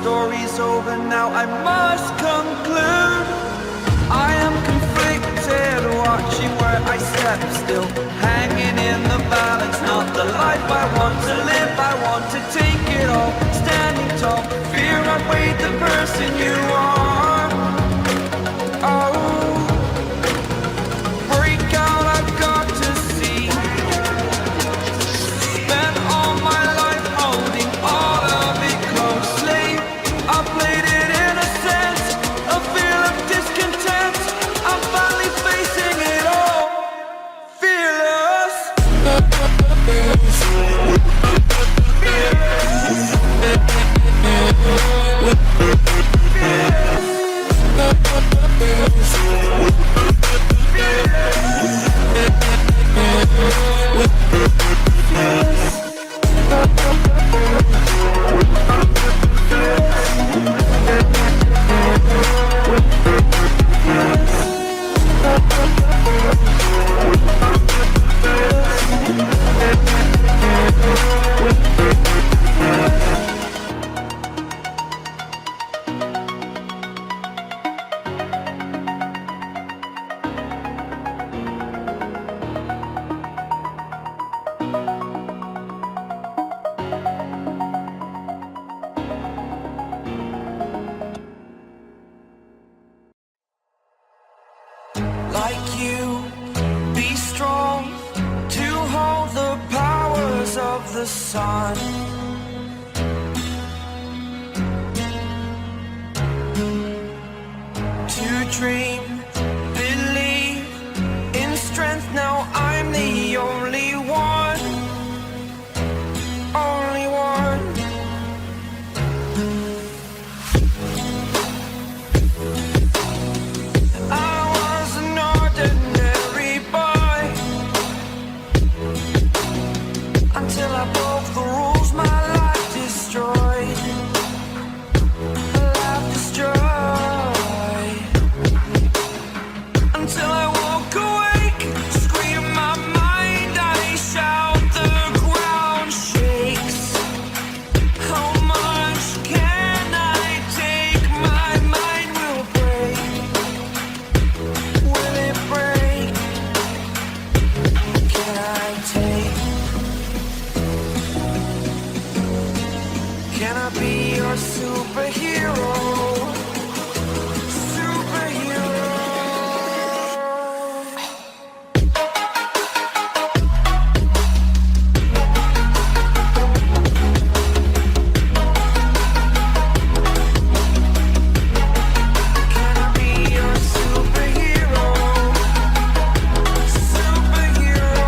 story's over now, I must conclude. I am conflicted, watching where I step still, hanging in the balance, not the life I want to live. I want to take it all, standing tall, fear I weighed the person you are. Oh, break out, I've got to see. Spent all my life holding all of it closely. I played it in a sense, a feel of discontent. I'm finally facing it all, fearless. Like you, be strong to hold the powers of the sun. To dream, believe in strength. Now I'm the only one, only one. Until I broke the rules, my life destroyed. Life destroyed. Until I woke awake, scream my mind, I shout, the ground shakes. How much can I take? My mind will break. Will it break? Can I take? Can I be your superhero? Superhero. Can I be your superhero? Superhero.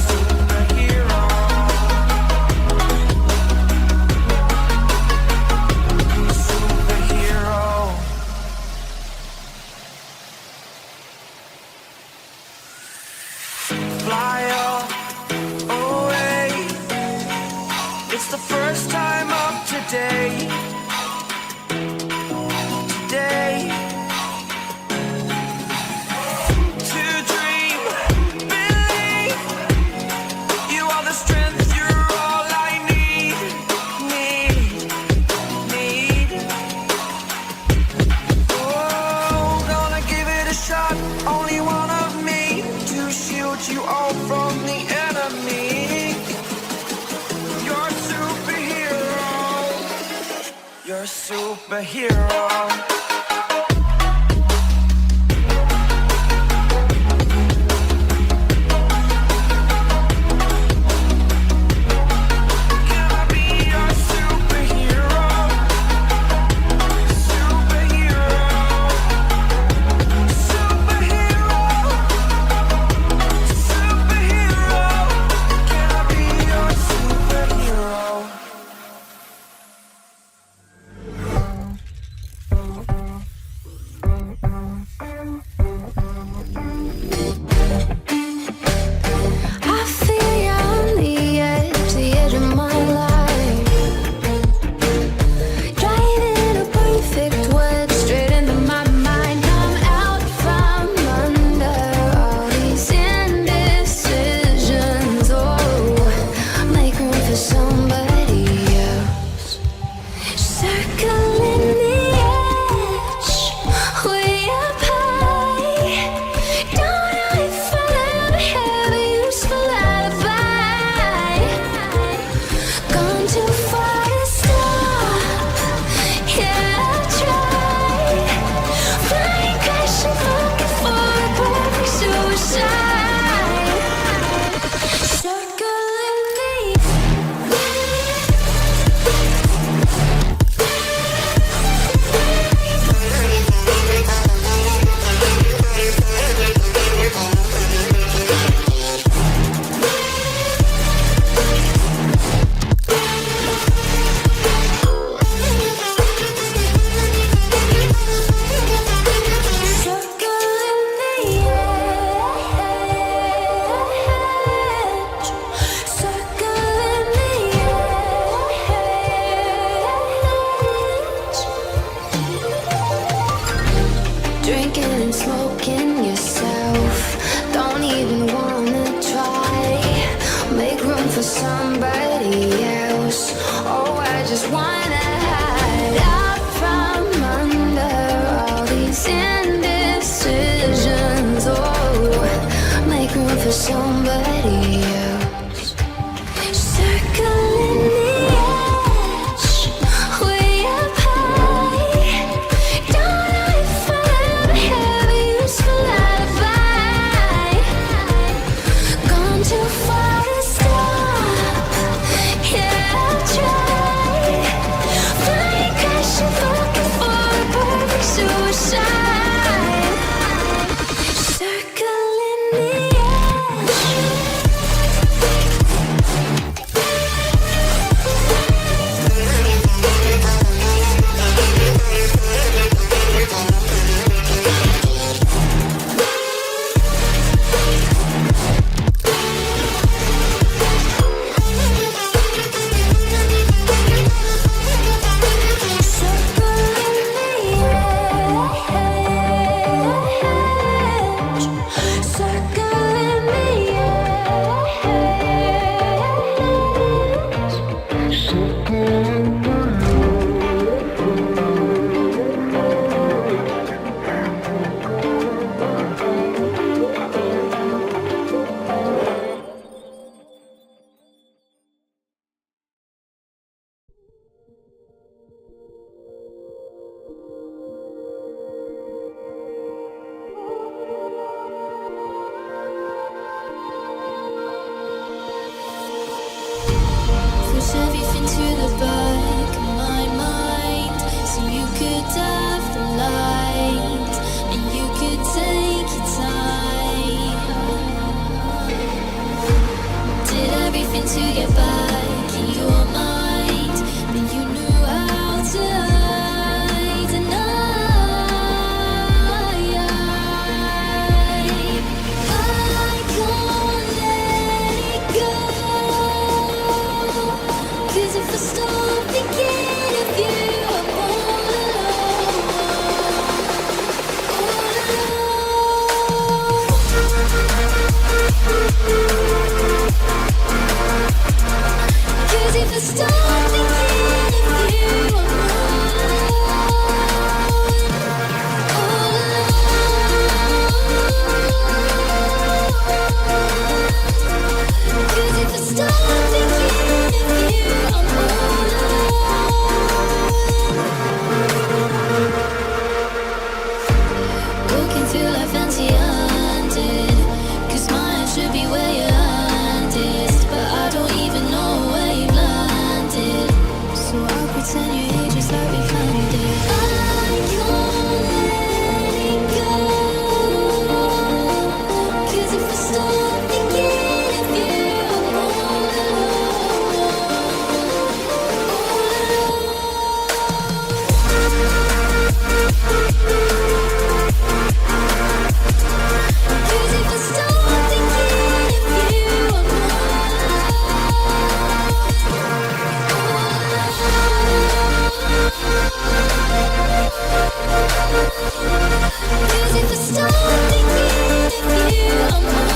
Superhero. Fly away. It's the first time of today. Today. To dream, believe. You are the strength, you're all I need. Need. Oh, gonna give it a shot. Only one of me to shield you all from the enemy. You're a superhero. You're a superhero. Can I be your superhero? Superhero. Superhero. Superhero. Can I be your superhero? somebody else. Circling the edge, way up high. Don't know if I'll ever have a useful alibi. Gone too far to stop. Yeah, I'll try. Flying, crashing, looking for a perfect suicide. Circling the edge. Push everything to the back of my mind, so you could have the light and you could take your time. Did everything to get back in your mind, but you knew how to hide, and I can't let it go. 'Cause if I stop thinking of you, I'm all alone, all alone. 'Cause if I stop thinking of you, I'm all alone, all alone. 'Cause if I stop thinking of you, I'm all alone. Looking through life empty-handed, 'cause mine should be where your hand is, but I don't even know where you landed. So I'll pretend you're here just like we planned it. I can't let it go. 'Cause if I stop thinking of you, I'm all alone, all alone. 'Cause if I stop thinking of you, I'm all alone. 'Cause if I stop thinking of you, I'm all